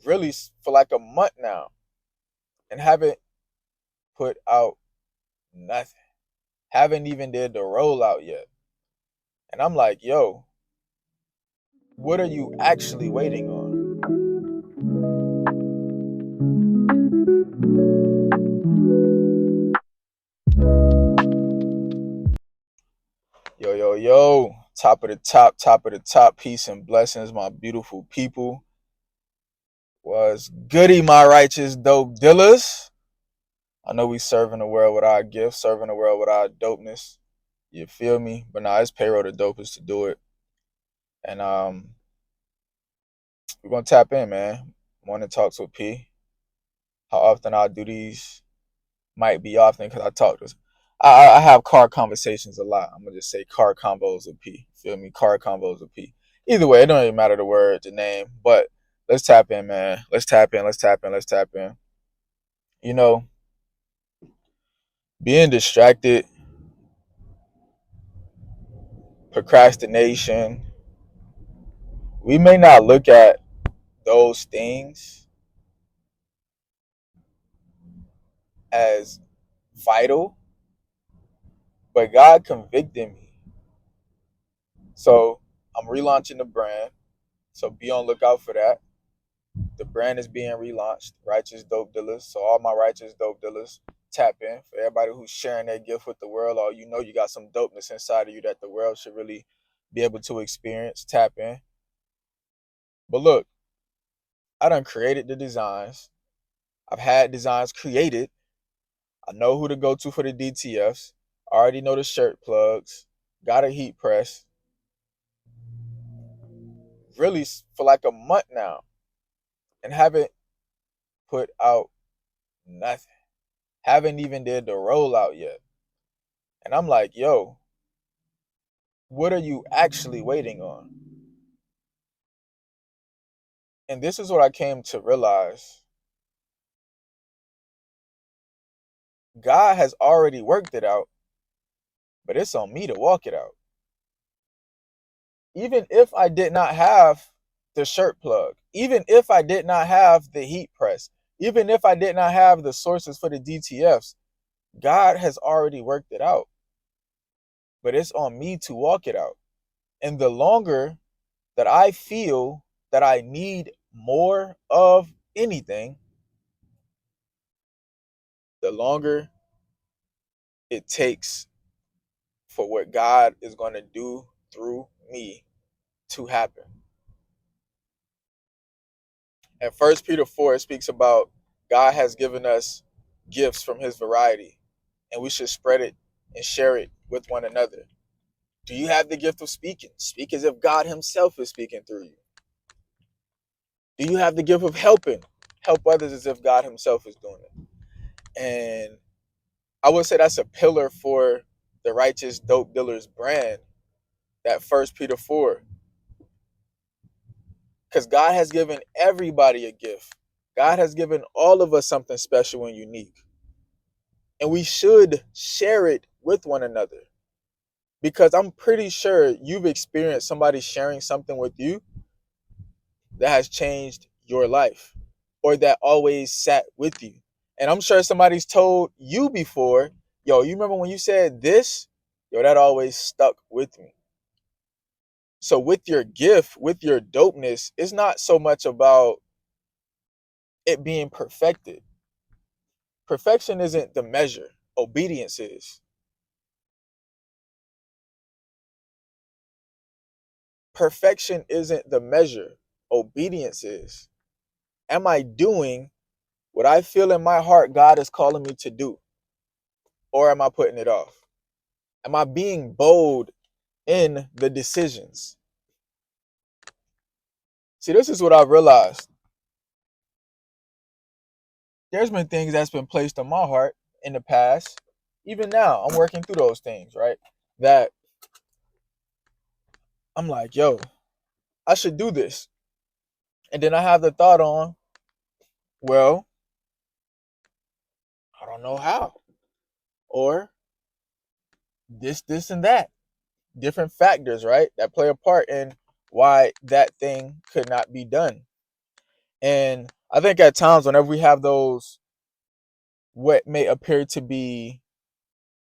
really for like a month now and haven't put out nothing. Haven't even did the rollout yet. And I'm like, yo, what are you actually waiting on? Yo, yo, yo. Top of the top. Peace and blessings, my beautiful people. Was goody, my righteous dope dealers. I know we serving the world with our gifts, serving the world with our dopeness. You feel me? But nah, it's payroll the dopest to do it. And we're gonna tap in, man. Morning talks with P. How often I do these might be often because I talk to. I have car conversations a lot. I'm gonna just say car combos with P. Feel me? Car combos with P. Either way, it don't even matter the word, the name. But let's tap in, man. Let's tap in. Let's tap in. Let's tap in. You know, being distracted, procrastination. We may not look at those things as vital, but God convicted me. So I'm relaunching the brand. So be on lookout for that. The brand is being relaunched, Righteous Dope Dealers. So all my righteous dope dealers, tap in. For everybody who's sharing their gift with the world, or you know you got some dopeness inside of you that the world should really be able to experience, tap in. But look, I done created the designs. I've had designs created. I know who to go to for the DTFs. I already know the shirt plugs. Got a heat press. Really for like a month now. And haven't put out nothing. Haven't even did the rollout yet. And I'm like, yo, what are you actually waiting on? And this is what I came to realize. God has already worked it out, but it's on me to walk it out. Even if I did not have the shirt plug, even if I did not have the heat press, even if I did not have the sources for the DTFs, God has already worked it out. But it's on me to walk it out. And the longer that I feel that I need more of anything, the longer it takes for what God is going to do through me to happen. And First Peter 4 speaks about God has given us gifts from his variety, and we should spread it and share it with one another. Do you have the gift of speaking? Speak as if God himself is speaking through you. Do you have the gift of helping? Help others as if God himself is doing it. And I would say that's a pillar for the Righteous Dope Dealers brand, that First Peter 4. Because God has given everybody a gift. God has given all of us something special and unique. And we should share it with one another. Because I'm pretty sure you've experienced somebody sharing something with you that has changed your life or that always sat with you. And I'm sure somebody's told you before, yo, you remember when you said this? Yo, that always stuck with me. So with your gift, with your dopeness, it's not so much about it being perfected. Perfection isn't the measure. Obedience is. Perfection isn't the measure. Obedience is. Am I doing what I feel in my heart God is calling me to do? Or am I putting it off? Am I being bold in the decisions? See, this is what I've realized. There's been things that's been placed on my heart in the past. Even now, I'm working through those things, right? That I'm like, yo, I should do this. And then I have the thought on, well, I don't know how. Or this, and that. Different factors, right? That play a part in why that thing could not be done. And I think at times, whenever we have those, what may appear to be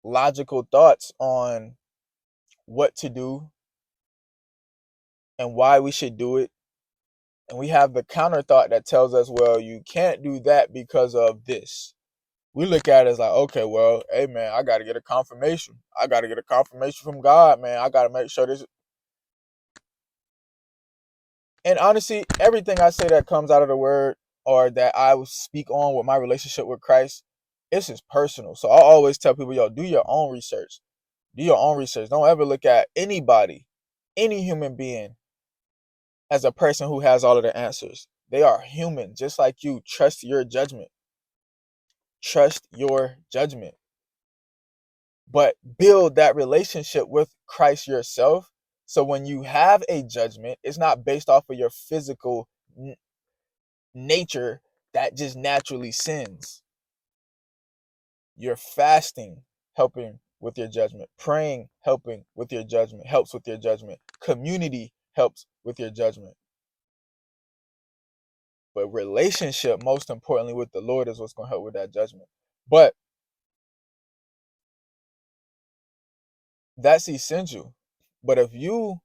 logical thoughts on what to do and why we should do it, and we have the counter thought that tells us, well, you can't do that because of this. We look at it as like, okay, well, hey man, I gotta get a confirmation. I gotta get a confirmation from God, man. I gotta make sure this. And honestly, everything I say that comes out of the word or that I speak on with my relationship with Christ, it's just personal. So I always tell people, yo, do your own research. Do your own research. Don't ever look at anybody, any human being, as a person who has all of the answers. They are human, just like you. Trust your judgment. Trust your judgment. But build that relationship with Christ yourself. So when you have a judgment, it's not based off of your physical nature that just naturally sins. You're fasting, helping with your judgment. Praying, helping with your judgment, helps with your judgment. Community helps with your judgment. But relationship, most importantly, with the Lord is what's going to help with that judgment. But that's essential. But if you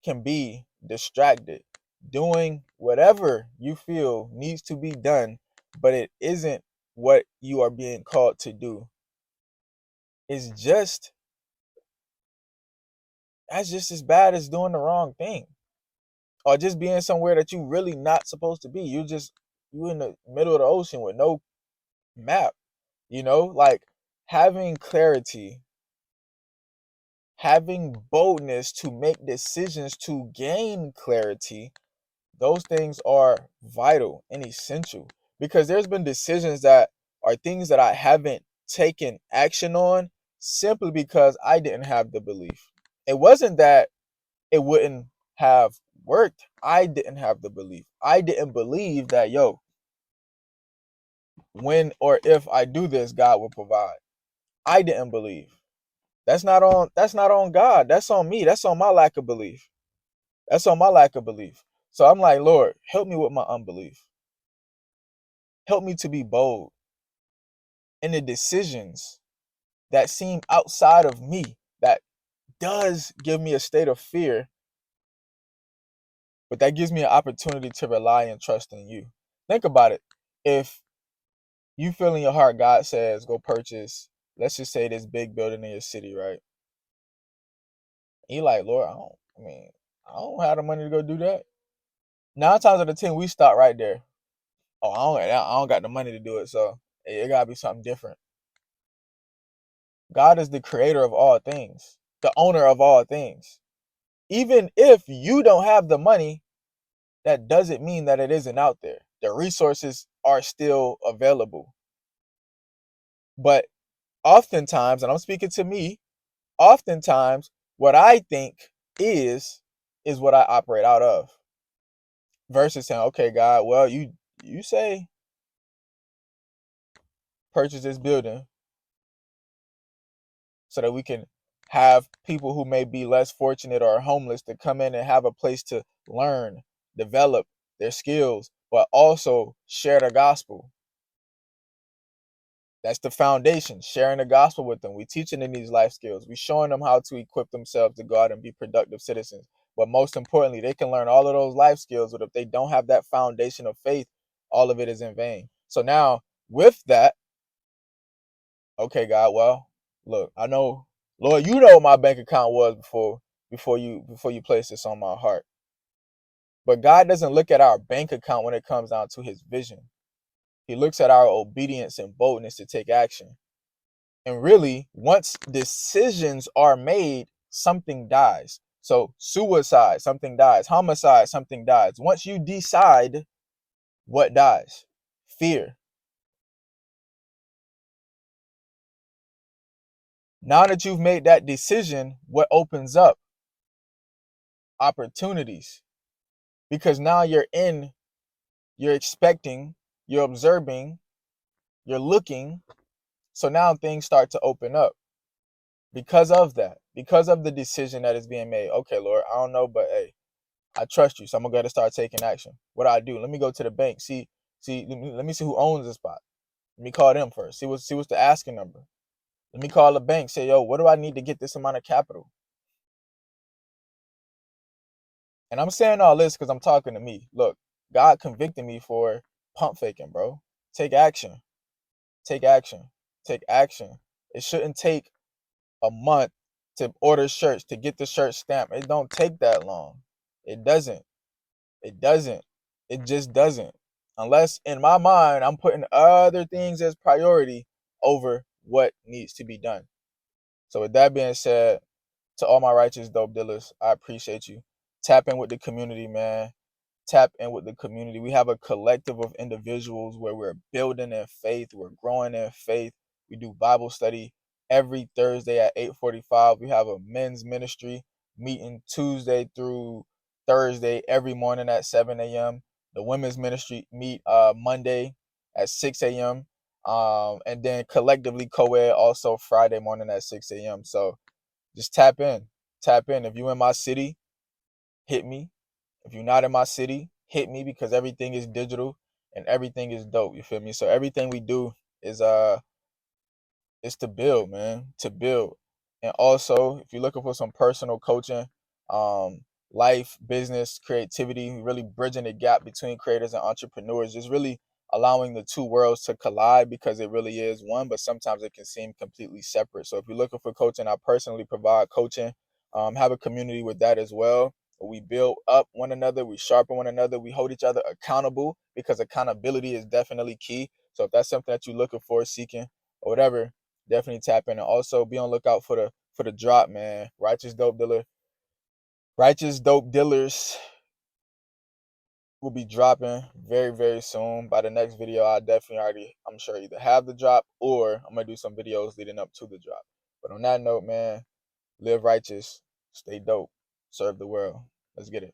can be distracted doing whatever you feel needs to be done, but it isn't what you are being called to do, it's just that's just as bad as doing the wrong thing or just being somewhere that you really not supposed to be. You in the middle of the ocean with no map, like having clarity, having boldness to make decisions to gain clarity. Those things are vital and essential because there's been decisions that are things that I haven't taken action on simply because I didn't have the belief. It wasn't that it wouldn't have worked. I didn't have the belief. I didn't believe that, yo, when or if I do this, God will provide. I didn't believe. That's not on God. That's on me. That's on my lack of belief. That's on my lack of belief. So I'm like, Lord, help me with my unbelief. Help me to be bold in the decisions that seem outside of me, that does give me a state of fear, but that gives me an opportunity to rely and trust in you. Think about it. If you feel in your heart, God says, go purchase, let's just say this big building in your city, right? And you're like, Lord, I don't have the money to go do that. 9 times out of 10, we stop right there. Oh, I don't got the money to do it, so it gotta be something different. God is the creator of all things, the owner of all things. Even if you don't have the money, that doesn't mean that it isn't out there. The resources are still available. But oftentimes, and I'm speaking to me, oftentimes what I think is what I operate out of. Versus saying, okay, God, well, you say purchase this building so that we can have people who may be less fortunate or homeless to come in and have a place to learn, develop their skills, but also share the gospel. That's the foundation, sharing the gospel with them. We teaching them these life skills. We showing them how to equip themselves to go out and be productive citizens. But most importantly, they can learn all of those life skills, but if they don't have that foundation of faith, all of it is in vain. So now with that, okay, God, well, look, I know, Lord, you know what my bank account was before you placed this on my heart. But God doesn't look at our bank account when it comes down to his vision. He looks at our obedience and boldness to take action. And really, once decisions are made, something dies. So suicide, something dies. Homicide, something dies. Once you decide, what dies? Fear. Now that you've made that decision, what opens up? Opportunities. Because now you're expecting, you're observing, you're looking. So now things start to open up because of that, because of the decision that is being made. Okay, Lord, I don't know, but hey, I trust you, so I'm gonna go to start taking action. What do I do? Let me go to the bank. Let me see who owns the spot. Let me call them first. See what's the asking number. Let me call the bank. Say, yo, what do I need to get this amount of capital? And I'm saying all this because I'm talking to me. Look, God convicted me for pump faking, bro. Take action. Take action. Take action. It shouldn't take a month to order shirts, to get the shirt stamped. It don't take that long. It doesn't. It doesn't. It just doesn't. Unless in my mind I'm putting other things as priority over what needs to be done. So with that being said, to all my righteous dope dealers, I appreciate you. Tap in with the community, man. Tap in with the community. We have a collective of individuals where we're building in faith, we're growing in faith. We do Bible study every Thursday at 8:45. We have a men's ministry meeting Tuesday through Thursday every morning at 7 a.m. The women's ministry meet Monday at 6 a.m. And then collectively co-ed also Friday morning at 6 a.m. So just tap in. Tap in. If you in my city, hit me. If you're not in my city, hit me because everything is digital and everything is dope. You feel me? So everything we do is to build, man, to build. And also, if you're looking for some personal coaching, um, life, business, creativity, really bridging the gap between creators and entrepreneurs, just really allowing the two worlds to collide because it really is one, but sometimes it can seem completely separate. So if you're looking for coaching, I personally provide coaching, have a community with that as well. We build up one another, we sharpen one another, we hold each other accountable because accountability is definitely key. So if that's something that you're looking for, seeking, or whatever, definitely tap in. And also be on lookout for the drop, man. Righteous dope dealers will be dropping very, very soon. By the next video, I definitely already, I'm sure, either have the drop or I'm gonna do some videos leading up to the drop. But on that note, man, live righteous, stay dope, serve the world. Let's get it.